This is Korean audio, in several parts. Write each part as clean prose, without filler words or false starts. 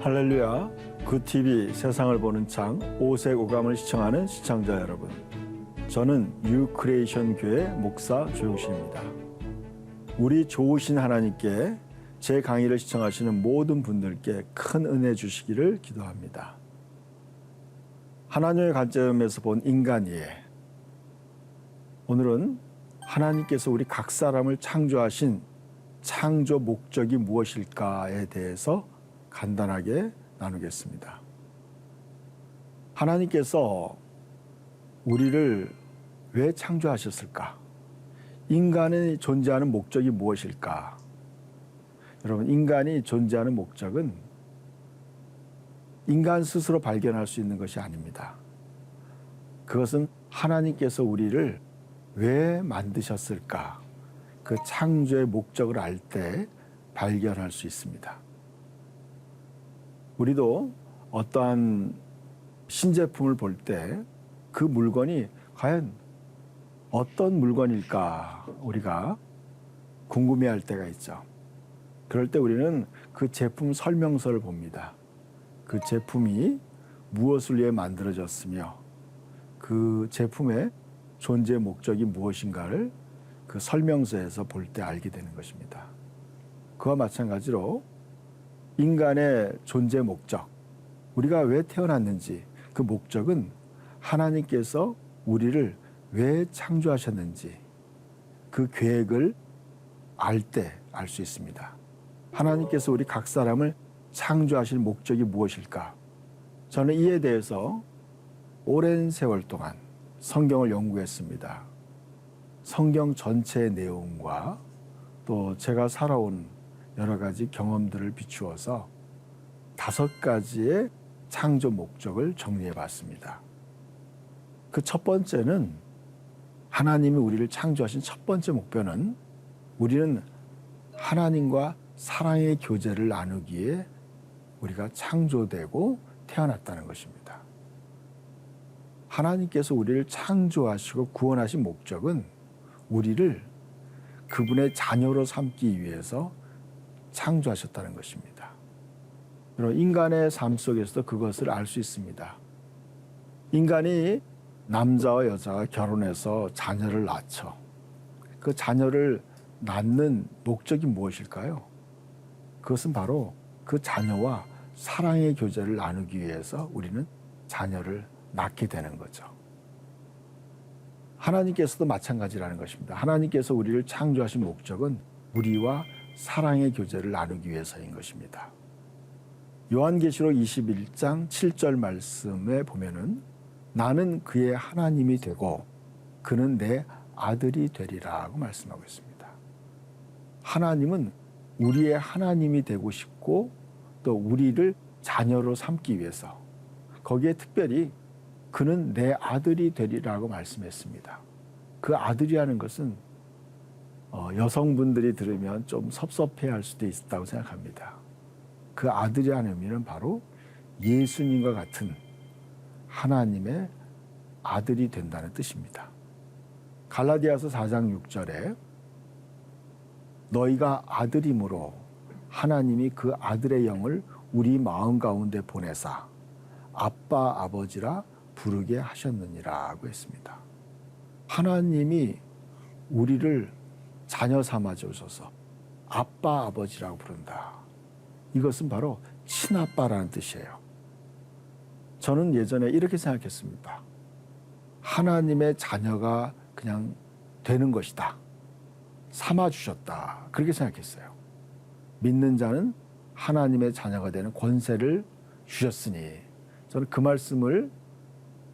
할렐루야, 굿TV 세상을 보는 창 오색 오감을 시청하는 시청자 여러분, 저는 뉴크리에이션 교회 목사 조용신입니다. 우리 좋으신 하나님께 제 강의를 시청하시는 모든 분들께 큰 은혜 주시기를 기도합니다. 하나님의 관점에서 본 인간이에, 오늘은 하나님께서 우리 각 사람을 창조하신 창조 목적이 무엇일까에 대해서 간단하게 나누겠습니다. 하나님께서 우리를 왜 창조하셨을까? 인간이 존재하는 목적이 무엇일까? 여러분, 인간이 존재하는 목적은 인간 스스로 발견할 수 있는 것이 아닙니다. 그것은 하나님께서 우리를 왜 만드셨을까? 그 창조의 목적을 알 때 발견할 수 있습니다. 우리도 어떠한 신제품을 볼 때 그 물건이 과연 어떤 물건일까 우리가 궁금해할 때가 있죠. 그럴 때 우리는 그 제품 설명서를 봅니다. 그 제품이 무엇을 위해 만들어졌으며 그 제품의 존재 목적이 무엇인가를 그 설명서에서 볼 때 알게 되는 것입니다. 그와 마찬가지로 인간의 존재 목적, 우리가 왜 태어났는지 그 목적은 하나님께서 우리를 왜 창조하셨는지 그 계획을 알 때 알 수 있습니다. 하나님께서 우리 각 사람을 창조하실 목적이 무엇일까? 저는 이에 대해서 오랜 세월 동안 성경을 연구했습니다. 성경 전체의 내용과 또 제가 살아온 여러 가지 경험들을 비추어서 5가지의 창조 목적을 정리해 봤습니다. 그 첫 번째는, 하나님이 우리를 창조하신 첫 번째 목표는 우리는 하나님과 사랑의 교제를 나누기에 우리가 창조되고 태어났다는 것입니다. 하나님께서 우리를 창조하시고 구원하신 목적은 우리를 그분의 자녀로 삼기 위해서 창조하셨다는 것입니다. 여러분, 인간의 삶 속에서도 그것을 알 수 있습니다. 인간이 남자와 여자가 결혼해서 자녀를 낳죠. 그 자녀를 낳는 목적이 무엇일까요? 그것은 바로 그 자녀와 사랑의 교제를 나누기 위해서 우리는 자녀를 낳게 되는 거죠. 하나님께서도 마찬가지라는 것입니다. 하나님께서 우리를 창조하신 목적은 우리와 사랑의 교제를 나누기 위해서인 것입니다. 요한계시록 21장 7절 말씀에 보면은 나는 그의 하나님이 되고 그는 내 아들이 되리라고 말씀하고 있습니다. 하나님은 우리의 하나님이 되고 싶고 또 우리를 자녀로 삼기 위해서, 거기에 특별히 그는 내 아들이 되리라고 말씀했습니다. 그 아들이라는 것은 여성분들이 들으면 좀 섭섭해할 수도 있다고 생각합니다. 그 아들이라는 의미는 바로 예수님과 같은 하나님의 아들이 된다는 뜻입니다. 갈라디아서 4장 6절에 너희가 아들임으로 하나님이 그 아들의 영을 우리 마음 가운데 보내사 아빠 아버지라 부르게 하셨느니라고 했습니다. 하나님이 우리를 자녀 삼아 주셔서 아빠 아버지라고 부른다. 이것은 바로 친아빠라는 뜻이에요. 저는 예전에 이렇게 생각했습니다. 하나님의 자녀가 그냥 되는 것이다. 삼아 주셨다. 그렇게 생각했어요. 믿는 자는 하나님의 자녀가 되는 권세를 주셨으니, 저는 그 말씀을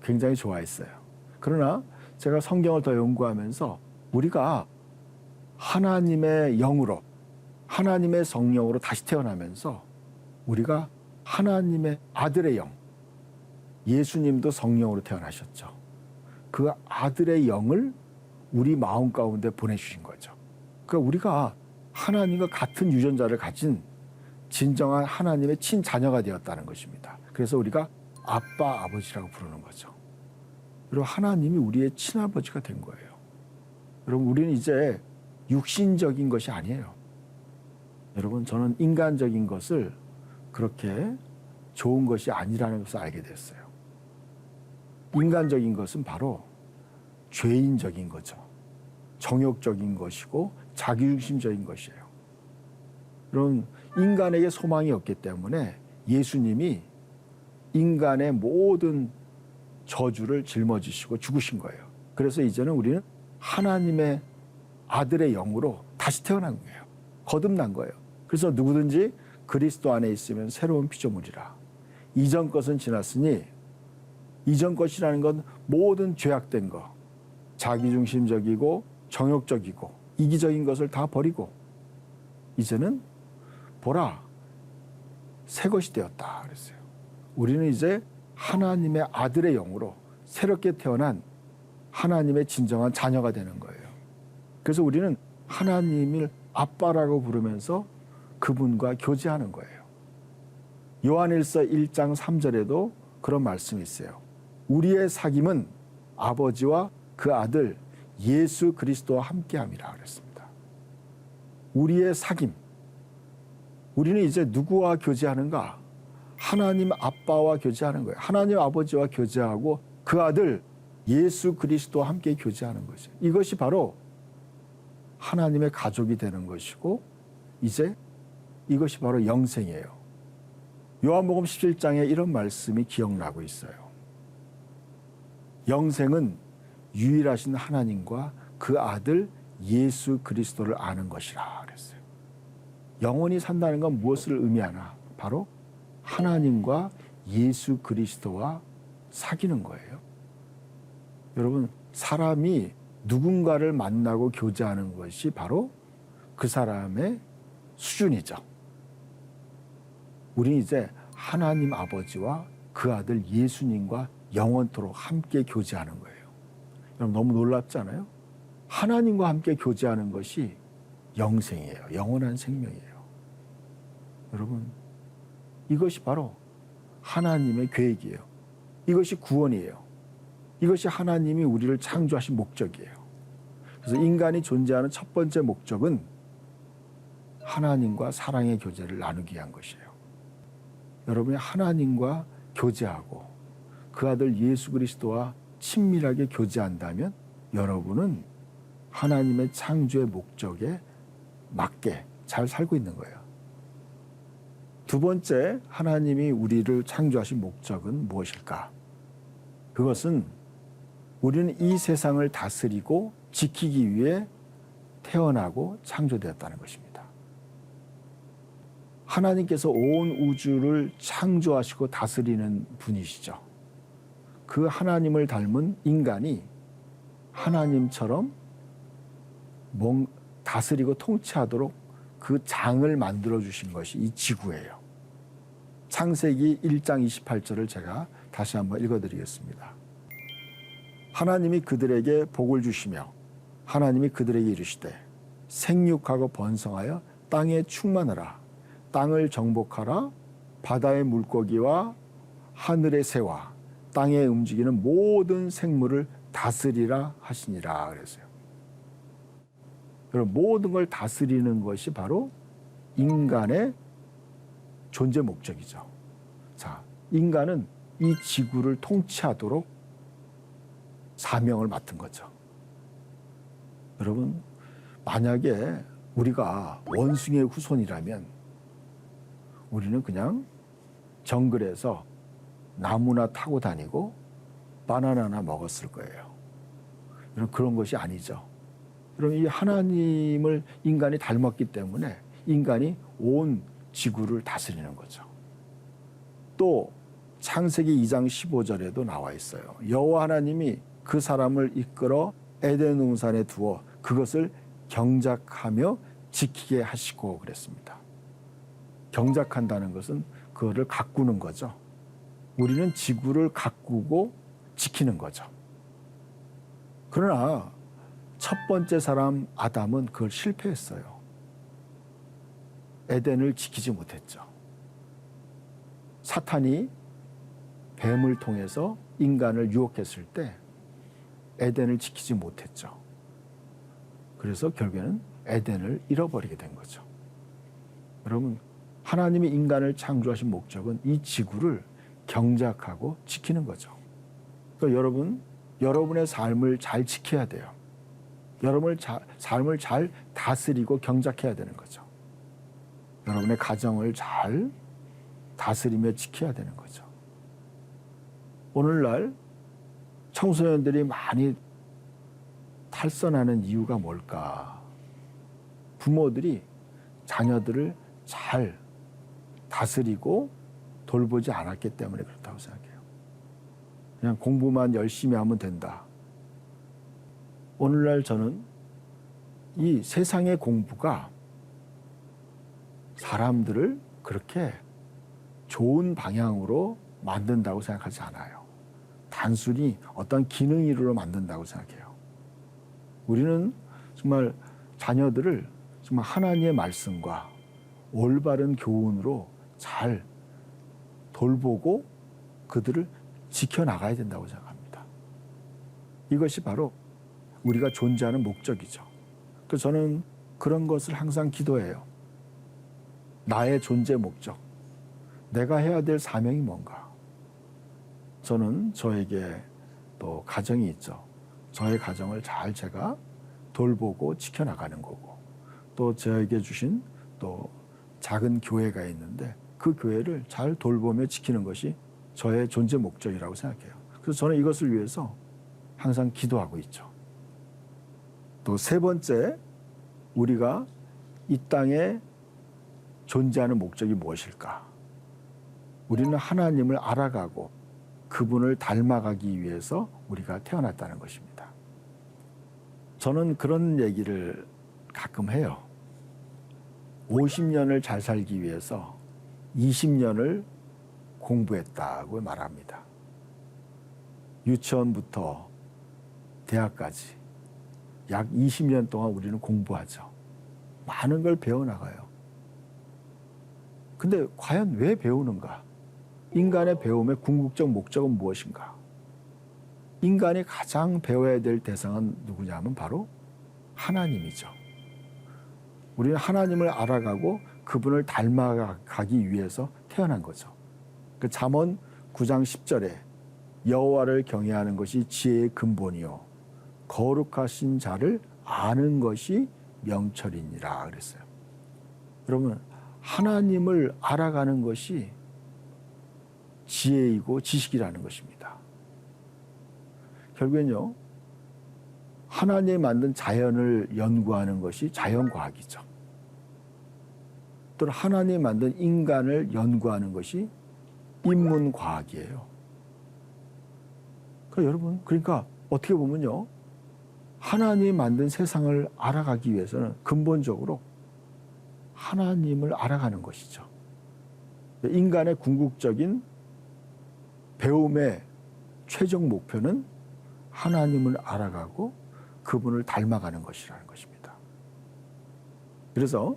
굉장히 좋아했어요. 그러나 제가 성경을 더 연구하면서 우리가 하나님의 영으로, 하나님의 성령으로 다시 태어나면서 우리가 하나님의 아들의 영, 예수님도 성령으로 태어나셨죠. 그 아들의 영을 우리 마음 가운데 보내주신 거죠. 그러니까 우리가 하나님과 같은 유전자를 가진 진정한 하나님의 친자녀가 되었다는 것입니다. 그래서 우리가 아빠, 아버지라고 부르는 거죠. 여러분, 하나님이 우리의 친아버지가 된 거예요. 여러분, 우리는 이제 육신적인 것이 아니에요. 여러분, 저는 인간적인 것을 그렇게 좋은 것이 아니라는 것을 알게 됐어요. 인간적인 것은 바로 죄인적인 거죠. 정욕적인 것이고 자기중심적인 것이에요. 그럼 인간에게 소망이 없기 때문에 예수님이 인간의 모든 저주를 짊어지시고 죽으신 거예요. 그래서 이제는 우리는 하나님의 아들의 영으로 다시 태어난 거예요. 거듭난 거예요. 그래서 누구든지 그리스도 안에 있으면 새로운 피조물이라. 이전 것은 지났으니, 이전 것이라는 건 모든 죄악된 거, 자기중심적이고 정욕적이고 이기적인 것을 다 버리고 이제는 보라, 새 것이 되었다 그랬어요. 우리는 이제 하나님의 아들의 영으로 새롭게 태어난 하나님의 진정한 자녀가 되는 거예요. 그래서 우리는 하나님을 아빠라고 부르면서 그분과 교제하는 거예요. 요한일서 1장 3절에도 그런 말씀이 있어요. 우리의 사귐은 아버지와 그 아들 예수 그리스도와 함께함이라 그랬습니다. 우리의 사귐. 우리는 이제 누구와 교제하는가? 하나님 아빠와 교제하는 거예요. 하나님 아버지와 교제하고 그 아들 예수 그리스도와 함께 교제하는 거죠. 이것이 바로 하나님의 가족이 되는 것이고 이제 이것이 바로 영생이에요. 요한복음 17장에 이런 말씀이 기억나고 있어요. 영생은 유일하신 하나님과 그 아들 예수 그리스도를 아는 것이라 그랬어요. 영원히 산다는 건 무엇을 의미하나? 바로 하나님과 예수 그리스도와 사귀는 거예요. 여러분, 사람이 누군가를 만나고 교제하는 것이 바로 그 사람의 수준이죠. 우리 이제 하나님 아버지와 그 아들 예수님과 영원토록 함께 교제하는 거예요. 여러분, 너무 놀랍지 않아요? 하나님과 함께 교제하는 것이 영생이에요. 영원한 생명이에요. 여러분, 이것이 바로 하나님의 계획이에요. 이것이 구원이에요. 이것이 하나님이 우리를 창조하신 목적이에요. 그래서 인간이 존재하는 첫 번째 목적은 하나님과 사랑의 교제를 나누기 위한 것이에요. 여러분이 하나님과 교제하고 그 아들 예수 그리스도와 친밀하게 교제한다면 여러분은 하나님의 창조의 목적에 맞게 잘 살고 있는 거예요. 두 번째, 하나님이 우리를 창조하신 목적은 무엇일까? 그것은 우리는 이 세상을 다스리고 지키기 위해 태어나고 창조되었다는 것입니다. 하나님께서 온 우주를 창조하시고 다스리는 분이시죠. 그 하나님을 닮은 인간이 하나님처럼 다스리고 통치하도록 그 장을 만들어 주신 것이 이 지구예요. 창세기 1장 28절을 제가 다시 한번 읽어드리겠습니다. 하나님이 그들에게 복을 주시며 하나님이 그들에게 이르시되 생육하고 번성하여 땅에 충만하라. 땅을 정복하라. 바다의 물고기와 하늘의 새와 땅에 움직이는 모든 생물을 다스리라 하시니라 그랬어요. 그럼 모든 걸 다스리는 것이 바로 인간의 존재 목적이죠. 자, 인간은 이 지구를 통치하도록 사명을 맡은 거죠. 여러분, 만약에 우리가 원숭이의 후손이라면 우리는 그냥 정글에서 나무나 타고 다니고 바나나나 먹었을 거예요. 그런 것이 아니죠. 그럼 이 하나님을 인간이 닮았기 때문에 인간이 온 지구를 다스리는 거죠. 또 창세기 2장 15절에도 나와 있어요. 여호와 하나님이 그 사람을 이끌어 에덴 동산에 두어 그것을 경작하며 지키게 하시고 그랬습니다. 경작한다는 것은 그거를 가꾸는 거죠. 우리는 지구를 가꾸고 지키는 거죠. 그러나 첫 번째 사람 아담은 그걸 실패했어요. 에덴을 지키지 못했죠. 사탄이 뱀을 통해서 인간을 유혹했을 때 에덴을 지키지 못했죠. 그래서 결국에는 에덴을 잃어버리게 된 거죠. 여러분, 하나님이 인간을 창조하신 목적은 이 지구를 경작하고 지키는 거죠. 그러니까 여러분의 삶을 잘 지켜야 돼요. 여러분의 삶을 잘 다스리고 경작해야 되는 거죠. 여러분의 가정을 잘 다스리며 지켜야 되는 거죠. 오늘날 청소년들이 많이 탈선하는 이유가 뭘까? 부모들이 자녀들을 잘 다스리고 돌보지 않았기 때문에 그렇다고 생각해요. 그냥 공부만 열심히 하면 된다. 오늘날 저는 이 세상의 공부가 사람들을 그렇게 좋은 방향으로 만든다고 생각하지 않아요. 단순히 어떤 기능 이루로 만든다고 생각해요. 우리는 정말 자녀들을 정말 하나님의 말씀과 올바른 교훈으로 잘 돌보고 그들을 지켜나가야 된다고 생각합니다. 이것이 바로 우리가 존재하는 목적이죠. 그래서 저는 그런 것을 항상 기도해요. 나의 존재 목적, 내가 해야 될 사명이 뭔가. 저는 저에게 또 가정이 있죠. 저의 가정을 잘 제가 돌보고 지켜나가는 거고, 또 저에게 주신 또 작은 교회가 있는데 그 교회를 잘 돌보며 지키는 것이 저의 존재 목적이라고 생각해요. 그래서 저는 이것을 위해서 항상 기도하고 있죠. 또 세 번째, 우리가 이 땅에 존재하는 목적이 무엇일까? 우리는 하나님을 알아가고 그분을 닮아가기 위해서 우리가 태어났다는 것입니다. 저는 그런 얘기를 가끔 해요. 50년을 잘 살기 위해서 20년을 공부했다고 말합니다. 유치원부터 대학까지 약 20년 동안 우리는 공부하죠. 많은 걸 배워나가요. 근데 과연 왜 배우는가? 인간의 배움의 궁극적 목적은 무엇인가? 인간이 가장 배워야 될 대상은 누구냐면 바로 하나님이죠. 우리는 하나님을 알아가고 그분을 닮아가기 위해서 태어난 거죠. 그 잠언 9장 10절에 여호와를 경외하는 것이 지혜의 근본이요 거룩하신 자를 아는 것이 명철이니라 그랬어요. 여러분, 하나님을 알아가는 것이 지혜이고 지식이라는 것입니다. 결국엔요, 하나님이 만든 자연을 연구하는 것이 자연과학이죠. 또는 하나님이 만든 인간을 연구하는 것이 인문과학이에요. 그러니까 여러분, 그러니까 어떻게 보면요, 하나님이 만든 세상을 알아가기 위해서는 근본적으로 하나님을 알아가는 것이죠. 인간의 궁극적인 배움의 최종 목표는 하나님을 알아가고 그분을 닮아가는 것이라는 것입니다. 그래서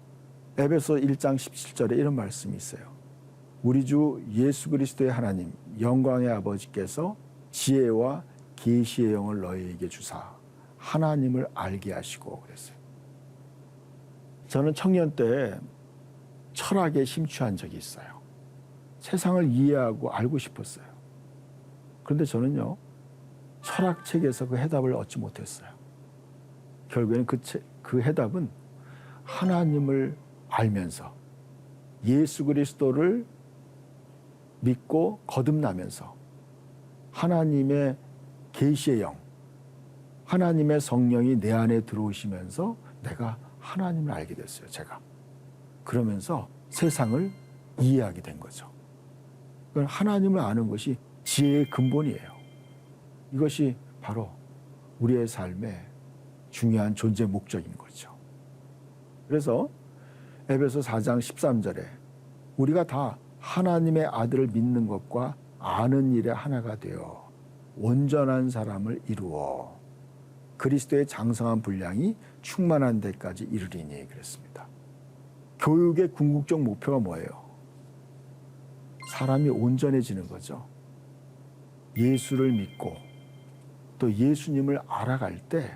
에베소 1장 17절에 이런 말씀이 있어요. 우리 주 예수 그리스도의 하나님 영광의 아버지께서 지혜와 계시의 영을 너희에게 주사 하나님을 알게 하시고 그랬어요. 저는 청년 때 철학에 심취한 적이 있어요. 세상을 이해하고 알고 싶었어요. 그런데 저는요, 철학책에서 그 해답을 얻지 못했어요. 결국에는 그 해답은 하나님을 알면서 예수 그리스도를 믿고 거듭나면서 하나님의 계시의 영, 하나님의 성령이 내 안에 들어오시면서 내가 하나님을 알게 됐어요, 제가. 그러면서 세상을 이해하게 된 거죠. 하나님을 아는 것이 지혜의 근본이에요. 이것이 바로 우리의 삶의 중요한 존재 목적인 거죠. 그래서 에베소 4장 13절에 우리가 다 하나님의 아들을 믿는 것과 아는 일에 하나가 되어 온전한 사람을 이루어 그리스도의 장성한 분량이 충만한 데까지 이르리니 그랬습니다. 교육의 궁극적 목표가 뭐예요? 사람이 온전해지는 거죠. 예수를 믿고 또 예수님을 알아갈 때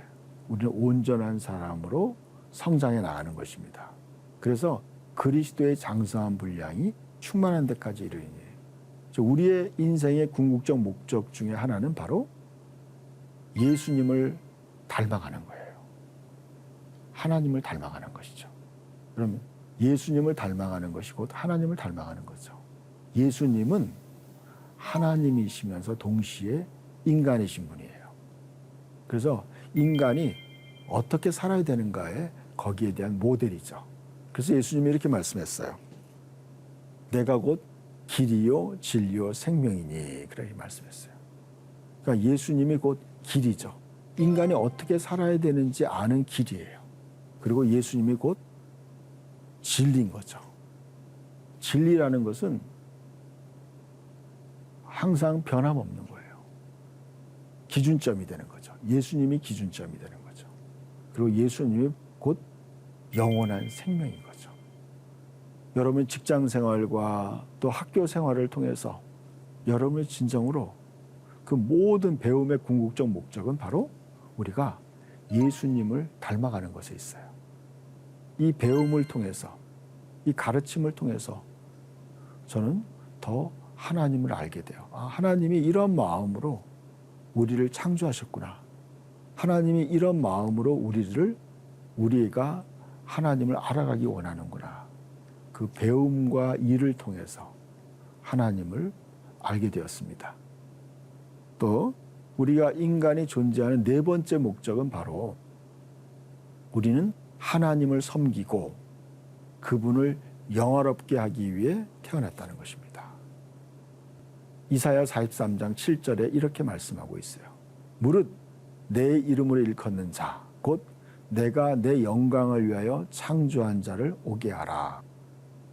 우리는 온전한 사람으로 성장해 나가는 것입니다. 그래서 그리스도의 장성한 분량이 충만한 데까지 이르리니. 우리의 인생의 궁극적 목적 중에 하나는 바로 예수님을 닮아가는 거예요. 하나님을 닮아가는 것이죠. 그러면 예수님을 닮아가는 것이 곧 하나님을 닮아가는 거죠. 예수님은 하나님이시면서 동시에 인간이신 분이에요. 그래서 인간이 어떻게 살아야 되는가에 거기에 대한 모델이죠. 그래서 예수님이 이렇게 말씀했어요. 내가 곧 길이요 진리요 생명이니, 그렇게 말씀했어요. 그러니까 예수님이 곧 길이죠. 인간이 어떻게 살아야 되는지 아는 길이에요. 그리고 예수님이 곧 진리인 거죠. 진리라는 것은 항상 변함없는 거예요. 기준점이 되는 거죠. 예수님이 기준점이 되는 거죠. 그리고 예수님이 곧 영원한 생명인 거죠. 여러분 직장 생활과 또 학교 생활을 통해서 여러분의 진정으로 그 모든 배움의 궁극적 목적은 바로 우리가 예수님을 닮아가는 것에 있어요. 이 배움을 통해서, 이 가르침을 통해서 저는 더 하나님을 알게 돼요. 아, 하나님이 이런 마음으로 우리를 창조하셨구나. 하나님이 이런 마음으로 우리가 하나님을 알아가기 원하는구나. 그 배움과 일을 통해서 하나님을 알게 되었습니다. 또 우리가 인간이 존재하는 네 번째 목적은 바로 우리는 하나님을 섬기고 그분을 영화롭게 하기 위해 태어났다는 것입니다. 이사야 43장 7절에 이렇게 말씀하고 있어요. 무릇 내 이름으로 일컫는 자, 곧 내가 내 영광을 위하여 창조한 자를 오게 하라.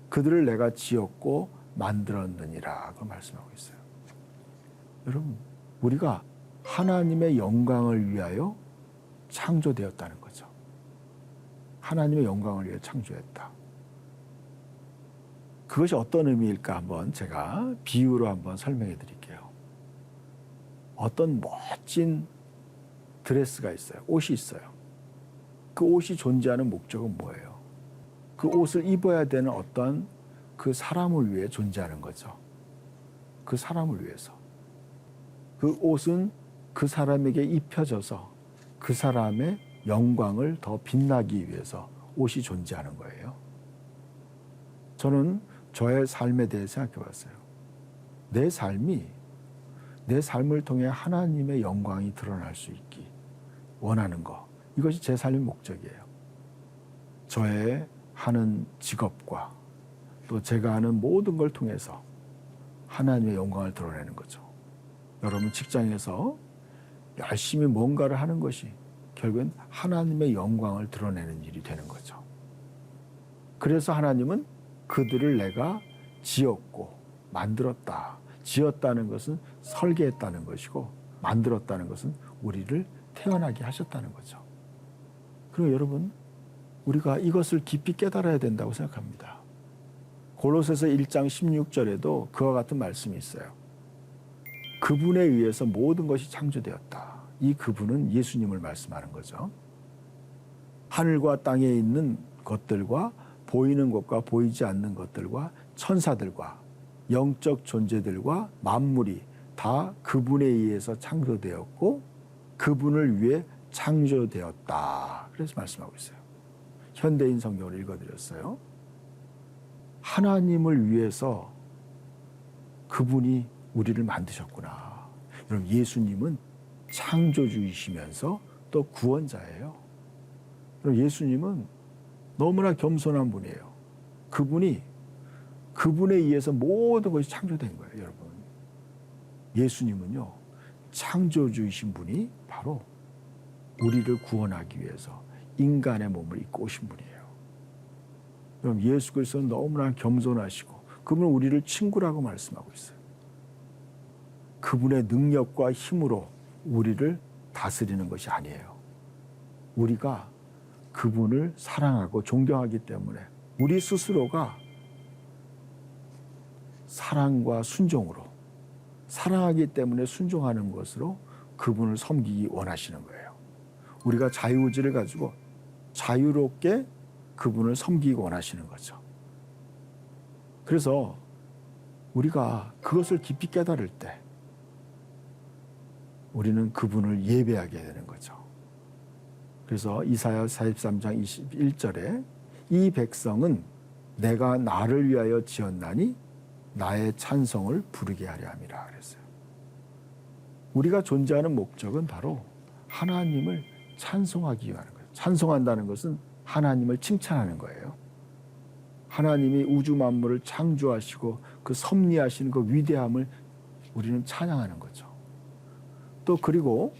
그들을 내가 지었고 만들었느니라. 그 말씀하고 있어요. 여러분, 우리가 하나님의 영광을 위하여 창조되었다는 거죠. 하나님의 영광을 위해 창조했다. 그것이 어떤 의미일까 한번 제가 비유로 한번 설명해 드릴게요. 어떤 멋진 드레스가 있어요. 옷이 있어요. 그 옷이 존재하는 목적은 뭐예요? 그 옷을 입어야 되는 어떤 그 사람을 위해 존재하는 거죠. 그 사람을 위해서. 그 옷은 그 사람에게 입혀져서 그 사람의 영광을 더 빛나기 위해서 옷이 존재하는 거예요. 저는 저의 삶에 대해 생각해 봤어요. 내 삶을 통해 하나님의 영광이 드러날 수 있기 원하는 것. 이것이 제 삶의 목적이에요. 저의 하는 직업과 또 제가 하는 모든 걸 통해서 하나님의 영광을 드러내는 거죠. 여러분 직장에서 열심히 뭔가를 하는 것이 결국엔 하나님의 영광을 드러내는 일이 되는 거죠. 그래서 하나님은 그들을 내가 지었고 만들었다. 지었다는 것은 설계했다는 것이고 만들었다는 것은 우리를 태어나게 하셨다는 거죠. 그리고 여러분 우리가 이것을 깊이 깨달아야 된다고 생각합니다. 골로새서 1장 16절에도 그와 같은 말씀이 있어요. 그분에 의해서 모든 것이 창조되었다. 이 그분은 예수님을 말씀하는 거죠. 하늘과 땅에 있는 것들과 보이는 것과 보이지 않는 것들과 천사들과 영적 존재들과 만물이 다 그분에 의해서 창조되었고 그분을 위해 창조되었다. 그래서 말씀하고 있어요. 현대인 성경을 읽어드렸어요. 하나님을 위해서 그분이 우리를 만드셨구나. 여러분 예수님은 창조주이시면서 또 구원자예요. 여러분 예수님은 너무나 겸손한 분이에요. 그분에 의해서 모든 것이 창조된 거예요, 여러분. 예수님은요, 창조주이신 분이 바로 우리를 구원하기 위해서 인간의 몸을 입고 오신 분이에요. 여러분 예수 그리스도는 너무나 겸손하시고 그분은 우리를 친구라고 말씀하고 있어요. 그분의 능력과 힘으로 우리를 다스리는 것이 아니에요. 우리가 그분을 사랑하고 존경하기 때문에 우리 스스로가 사랑과 순종으로 사랑하기 때문에 순종하는 것으로 그분을 섬기기 원하시는 거예요. 우리가 자유의지를 가지고 자유롭게 그분을 섬기기 원하시는 거죠. 그래서 우리가 그것을 깊이 깨달을 때 우리는 그분을 예배하게 되는 거죠. 그래서 이사야 43장 21절에 이 백성은 내가 나를 위하여 지었나니 나의 찬송을 부르게 하려 함이라 그랬어요. 우리가 존재하는 목적은 바로 하나님을 찬송하기 위한 거예요. 찬송한다는 것은 하나님을 칭찬하는 거예요. 하나님이 우주 만물을 창조하시고 그 섭리하신 그 위대함을 우리는 찬양하는 거죠. 또 그리고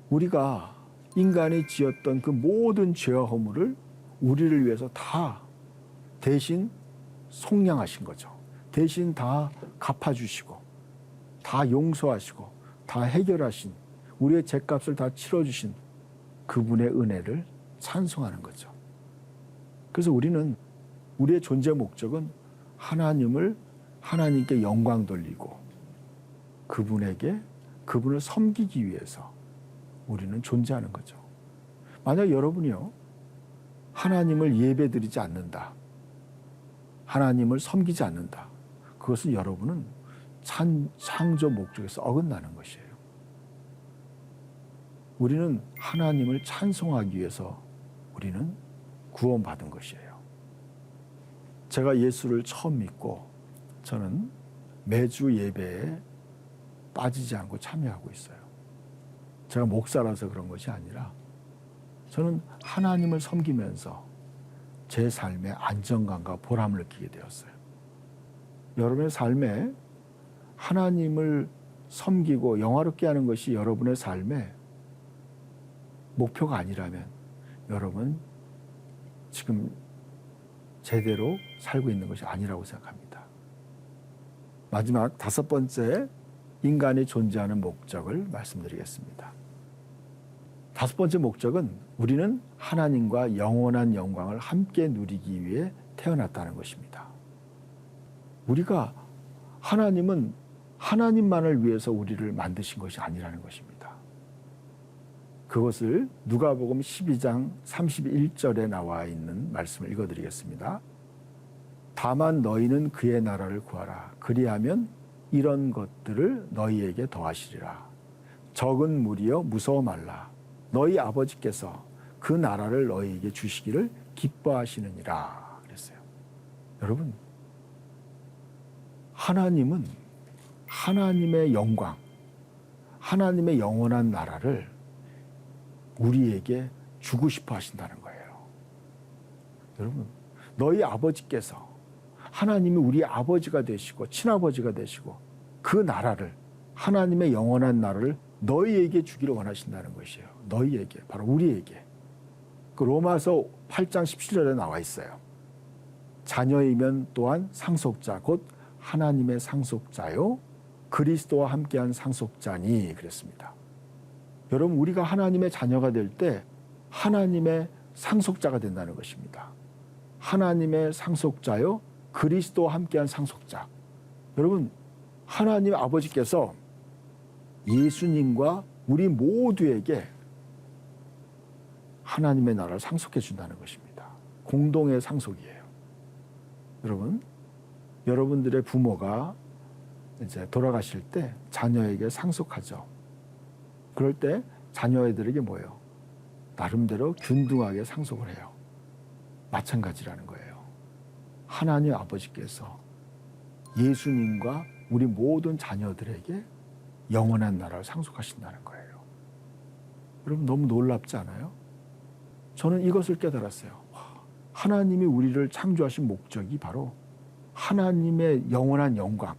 우리가 인간이 지었던 그 모든 죄와 허물을 우리를 위해서 다 대신 속량하신 거죠. 대신 다 갚아주시고 다 용서하시고 다 해결하신 우리의 죄값을 다 치러주신 그분의 은혜를 찬송하는 거죠. 그래서 우리는 우리의 존재 목적은 하나님께 영광 돌리고 그분을 섬기기 위해서 우리는 존재하는 거죠. 만약 여러분이요, 하나님을 예배드리지 않는다, 하나님을 섬기지 않는다, 그것은 여러분은 창조 목적에서 어긋나는 것이에요. 우리는 하나님을 찬송하기 위해서 우리는 구원받은 것이에요. 제가 예수를 처음 믿고 저는 매주 예배에 빠지지 않고 참여하고 있어요. 제가 목사라서 그런 것이 아니라 저는 하나님을 섬기면서 제 삶에 안정감과 보람을 느끼게 되었어요. 여러분의 삶에 하나님을 섬기고 영화롭게 하는 것이 여러분의 삶의 목표가 아니라면 여러분 지금 제대로 살고 있는 것이 아니라고 생각합니다. 마지막 5번째 인간이 존재하는 목적을 말씀드리겠습니다. 5번째 목적은 우리는 하나님과 영원한 영광을 함께 누리기 위해 태어났다는 것입니다. 하나님은 하나님만을 위해서 우리를 만드신 것이 아니라는 것입니다. 그것을 누가복음 12장 31절에 나와 있는 말씀을 읽어드리겠습니다. 다만 너희는 그의 나라를 구하라. 그리하면 이런 것들을 너희에게 더하시리라. 적은 무리여 무서워 말라. 너희 아버지께서 그 나라를 너희에게 주시기를 기뻐하시느니라 그랬어요. 여러분, 하나님은 하나님의 영광, 하나님의 영원한 나라를 우리에게 주고 싶어 하신다는 거예요. 여러분, 너희 아버지께서 하나님이 우리 아버지가 되시고 친아버지가 되시고 그 나라를, 하나님의 영원한 나라를 너희에게 주기를 원하신다는 것이에요. 너희에게, 바로 우리에게. 그 로마서 8장 17절에 나와 있어요. 자녀이면 또한 상속자, 곧 하나님의 상속자요 그리스도와 함께한 상속자니 그랬습니다. 여러분, 우리가 하나님의 자녀가 될 때 하나님의 상속자가 된다는 것입니다. 하나님의 상속자요 그리스도와 함께한 상속자. 여러분, 하나님 아버지께서 예수님과 우리 모두에게 하나님의 나라를 상속해 준다는 것입니다. 공동의 상속이에요. 여러분, 여러분들의 부모가 이제 돌아가실 때 자녀에게 상속하죠. 그럴 때 자녀애들에게 뭐예요? 나름대로 균등하게 상속을 해요. 마찬가지라는 거예요. 하나님 아버지께서 예수님과 우리 모든 자녀들에게 영원한 나라를 상속하신다는 거예요. 여러분, 너무 놀랍지 않아요? 저는 이것을 깨달았어요. 하나님이 우리를 창조하신 목적이 바로 하나님의 영원한 영광,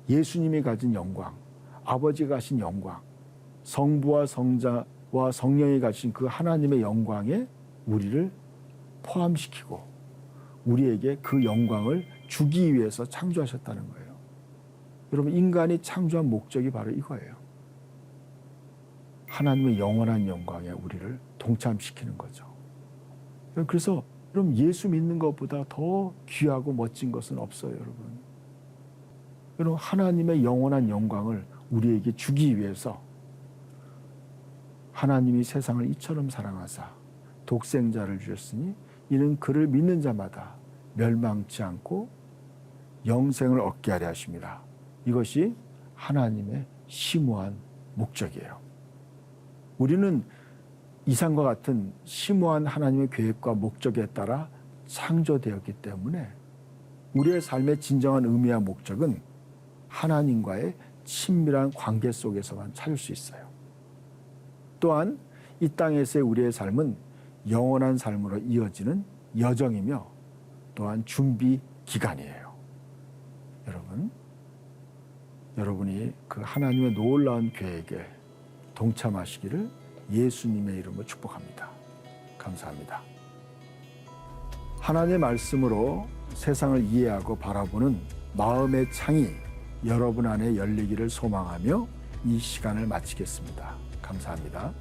예수님이 가진 영광, 아버지가 가신 영광, 성부와 성자와 성령이 가신 그 하나님의 영광에 우리를 포함시키고 우리에게 그 영광을 주기 위해서 창조하셨다는 거예요. 여러분, 인간이 창조한 목적이 바로 이거예요. 하나님의 영원한 영광에 우리를 동참시키는 거죠. 그래서 여러분, 예수 믿는 것보다 더 귀하고 멋진 것은 없어요, 여러분. 여러분, 하나님의 영원한 영광을 우리에게 주기 위해서 하나님이 세상을 이처럼 사랑하사 독생자를 주셨으니 이는 그를 믿는 자마다 멸망치 않고 영생을 얻게 하려 하십니다. 이것이 하나님의 심오한 목적이에요. 우리는 이상과 같은 심오한 하나님의 계획과 목적에 따라 창조되었기 때문에 우리의 삶의 진정한 의미와 목적은 하나님과의 친밀한 관계 속에서만 찾을 수 있어요. 또한 이 땅에서의 우리의 삶은 영원한 삶으로 이어지는 여정이며 또한 준비 기간이에요. 여러분이 그 하나님의 놀라운 계획에 동참하시기를 예수님의 이름으로 축복합니다. 감사합니다. 하나님의 말씀으로 세상을 이해하고 바라보는 마음의 창이 여러분 안에 열리기를 소망하며 이 시간을 마치겠습니다. 감사합니다.